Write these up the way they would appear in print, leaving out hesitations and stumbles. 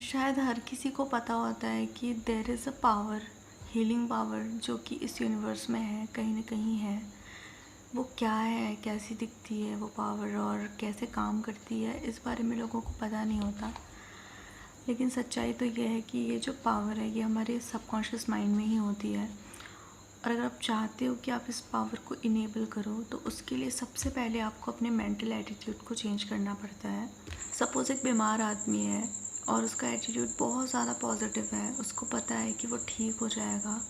शायद हर किसी को पता होता है कि there is a power, healing power जो कि इस यूनिवर्स में है, कहीं न कहीं है। वो क्या है, कैसी दिखती है वो पावर और कैसे काम करती है, इस बारे में लोगों को पता नहीं होता। लेकिन सच्चाई तो ये है कि ये जो पावर है ये हमारे सबकॉन्शियस माइंड में ही होती है। और अगर आप चाहते हो कि आप इस पावर को इनेबल करो तो उसके लिए सबसे पहले आपको अपने मेंटल एटीट्यूड को चेंज करना पड़ता है। सपोज़ एक बीमार आदमी है और उसका एटीट्यूड बहुत ज़्यादा पॉजिटिव है, उसको पता है कि वो ठीक हो जाएगा,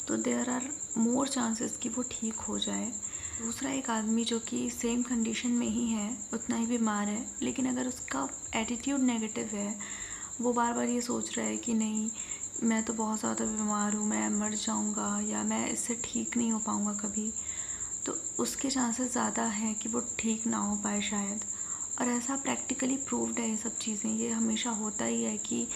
तो देयर आर मोर चांसेस कि वो ठीक हो जाए। दूसरा एक आदमी जो कि सेम कंडीशन में ही है, उतना ही बीमार है, लेकिन अगर उसका एटीट्यूड नेगेटिव है, वो बार बार ये सोच रहा है कि नहीं, मैं तो बहुत ज़्यादा बीमार हूँ, मैं मर जाऊँगा या मैं इससे ठीक नहीं हो पाऊँगा कभी, तो उसके चांसेस ज़्यादा हैं कि वो ठीक ना हो पाए शायद। और ऐसा प्रैक्टिकली प्रूव्ड है ये सब चीज़ें, ये हमेशा होता ही है कि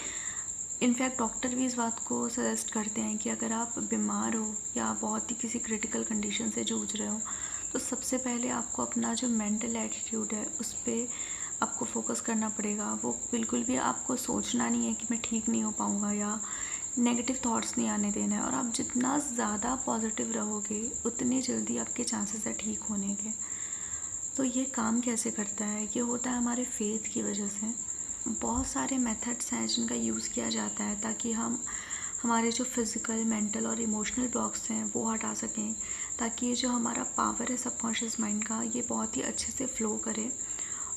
इनफैक्ट डॉक्टर भी इस बात को सजेस्ट करते हैं कि अगर आप बीमार हो या बहुत ही किसी क्रिटिकल कंडीशन से जूझ रहे हो, तो सबसे पहले आपको अपना जो मेंटल एटीट्यूड है उस पर आपको फोकस करना पड़ेगा। वो बिल्कुल भी आपको सोचना नहीं है कि मैं ठीक नहीं हो पाऊँगा या नेगेटिव थॉट्स नहीं आने देना है। और आप जितना ज़्यादा पॉजिटिव रहोगे उतनी जल्दी आपके चांसेस है ठीक होने के। तो ये काम कैसे करता है? ये होता है हमारे फेथ की वजह से। बहुत सारे मेथड्स हैं जिनका यूज़ किया जाता है ताकि हम हमारे जो फिज़िकल, मेंटल और इमोशनल ब्लॉक्स हैं वो हटा सकें, ताकि ये जो हमारा पावर है सबकॉन्शियस माइंड का, ये बहुत ही अच्छे से फ़्लो करे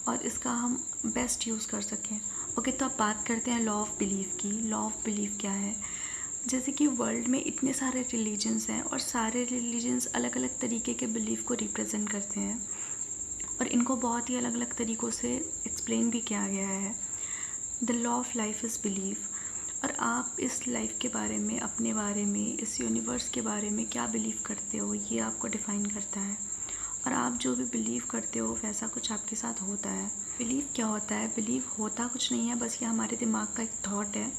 और इसका हम बेस्ट यूज़ कर सकें। ओके, तो अब बात करते हैं लॉ ऑफ बिलीफ की। लॉ ऑफ बिलीफ क्या है? जैसे कि वर्ल्ड में इतने सारे रिलीजन्स हैं और सारे रिलीजन्स अलग अलग तरीके के बिलीफ को रिप्रेजेंट करते हैं और इनको बहुत ही अलग अलग तरीक़ों से एक्सप्लेन भी किया गया है। The law of life is believe. और आप इस लाइफ के बारे में, अपने बारे में, इस यूनिवर्स के बारे में क्या बिलीव करते हो, ये आपको डिफ़ाइन करता है। और आप जो भी बिलीव करते हो वैसा कुछ आपके साथ होता है। बिलीव क्या होता है? बिलीव होता कुछ नहीं है, बस ये हमारे दिमाग का एक थॉट है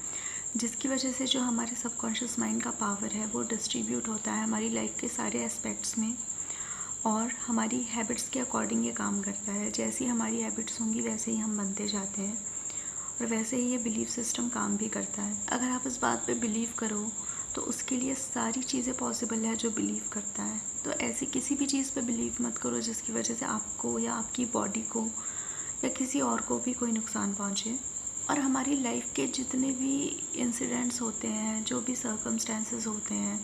जिसकी वजह से जो हमारे सबकॉन्शियस माइंड का पावर है वो डिस्ट्रीब्यूट होता है हमारी लाइफ के सारे एस्पेक्ट्स में और हमारी हैबिट्स के अकॉर्डिंग ये काम करता है। जैसी हमारी हैबिट्स होंगी वैसे ही हम बनते जाते हैं और वैसे ही ये बिलीफ सिस्टम काम भी करता है। अगर आप इस बात पे बिलीव करो तो उसके लिए सारी चीज़ें पॉसिबल है जो बिलीव करता है। तो ऐसी किसी भी चीज़ पे बिलीव मत करो जिसकी वजह से आपको या आपकी बॉडी को या किसी और को भी कोई नुकसान पहुँचे। और हमारी लाइफ के जितने भी इंसिडेंट्स होते हैं, जो भी सर्कमस्टेंसेस होते हैं,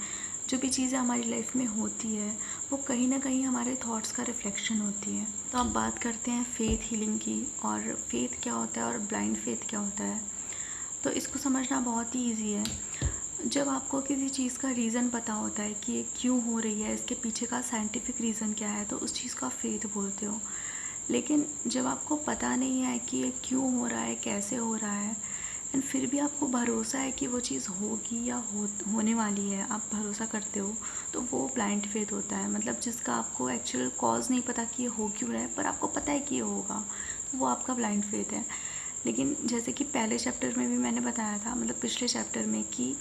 जो भी चीज़ें हमारी लाइफ में होती है, वो कहीं ना कहीं हमारे थॉट्स का रिफ्लेक्शन होती है। तो अब बात करते हैं फेथ हीलिंग की। और फेथ क्या होता है और ब्लाइंड फेथ क्या होता है? तो इसको समझना बहुत ही ईजी है। जब आपको किसी चीज़ का रीज़न पता होता है कि ये क्यों हो रही है, इसके पीछे का साइंटिफिक रीज़न क्या है, तो उस चीज़ को आप फेथ बोलते हो। लेकिन जब आपको पता नहीं है कि ये क्यों हो रहा है, कैसे हो रहा है, एंड फिर भी आपको भरोसा है कि वो चीज़ होगी या होने वाली है, आप भरोसा करते हो, तो वो ब्लाइंड फेथ होता है। मतलब जिसका आपको एक्चुअल कॉज नहीं पता कि ये हो क्यों रहा है, पर आपको पता है कि ये होगा, तो वो आपका ब्लाइंड फेथ है। लेकिन जैसे कि पहले चैप्टर में भी मैंने बताया था, मतलब पिछले चैप्टर में, कि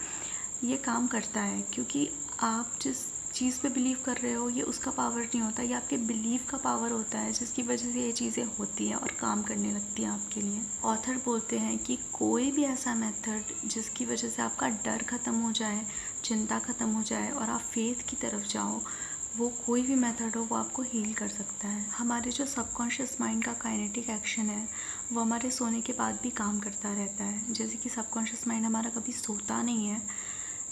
ये काम करता है क्योंकि आप जिस चीज़ पे बिलीव कर रहे हो ये उसका पावर नहीं होता, ये आपके बिलीव का पावर होता है जिसकी वजह से ये चीज़ें होती हैं और काम करने लगती हैं आपके लिए। ऑथर बोलते हैं कि कोई भी ऐसा मेथड जिसकी वजह से आपका डर ख़त्म हो जाए, चिंता ख़त्म हो जाए और आप फेथ की तरफ जाओ, वो कोई भी मेथड हो वो आपको हील कर सकता है। हमारे जो सबकॉन्शियस माइंड का काइनेटिक एक्शन है वो हमारे सोने के बाद भी काम करता रहता है। जैसे कि सबकॉन्शियस माइंड हमारा कभी सोता नहीं है,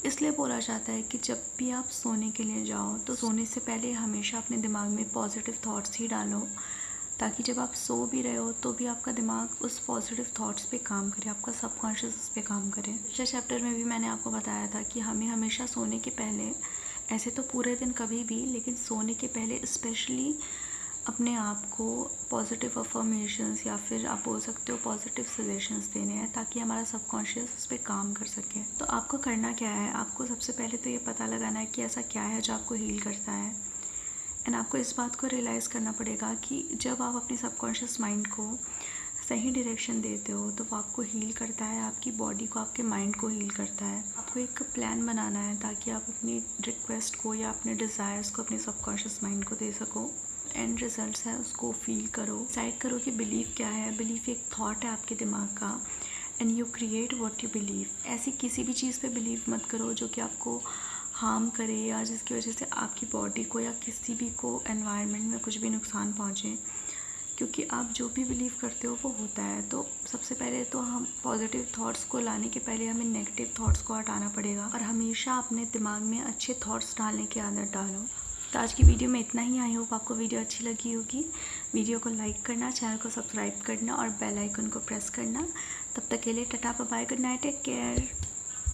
इसलिए बोला जाता है कि जब भी आप सोने के लिए जाओ तो सोने से पहले हमेशा अपने दिमाग में पॉजिटिव थॉट्स ही डालो, ताकि जब आप सो भी रहे हो तो भी आपका दिमाग उस पॉजिटिव थॉट्स पे काम करे, आपका सबकॉन्शियस उस पे काम करे। पिछले चैप्टर में भी मैंने आपको बताया था कि हमें हमेशा सोने के पहले, ऐसे तो पूरे दिन कभी भी, लेकिन सोने के पहले स्पेशली अपने आप को पॉजिटिव अफर्मेशंस या फिर आप बोल सकते हो पॉजिटिव सजेशंस देने हैं, ताकि हमारा सबकॉन्शियस उस पर काम कर सके। तो आपको करना क्या है? आपको सबसे पहले तो ये पता लगाना है कि ऐसा क्या है जो आपको हील करता है। एंड आपको इस बात को रियलाइज़ करना पड़ेगा कि जब आप अपने सबकॉन्शियस माइंड को सही डायरेक्शन देते हो तो वो आपको हील करता है, आपकी बॉडी को, आपके माइंड को हील करता है। आपको एक प्लान बनाना है ताकि आप अपनी रिक्वेस्ट को या अपने डिज़ायर्स को अपने सबकॉन्शियस माइंड को दे सको। एंड रिजल्ट्स है उसको फील करो, डिसाइड करो कि बिलीव क्या है। बिलीव एक थॉट है आपके दिमाग का, and you create what you believe. ऐसी किसी भी चीज़ पे बिलीव मत करो जो कि आपको हार्म करे या जिसकी वजह से आपकी बॉडी को या किसी भी को एनवायरनमेंट में कुछ भी नुकसान पहुँचे, क्योंकि आप जो भी बिलीव करते हो वो होता है। तो सबसे पहले तो हम पॉजिटिव थॉट्स को लाने के पहले हमें नेगेटिव थॉट्स को हटाना पड़ेगा और हमेशा अपने दिमाग में अच्छे थॉट्स डालने की आदत डालो। तो आज की वीडियो में इतना ही। आई होप आपको वीडियो अच्छी लगी होगी। वीडियो को लाइक करना, चैनल को सब्सक्राइब करना और बेल आइकन को प्रेस करना। तब तक के लिए tata bye bye, good night, take care.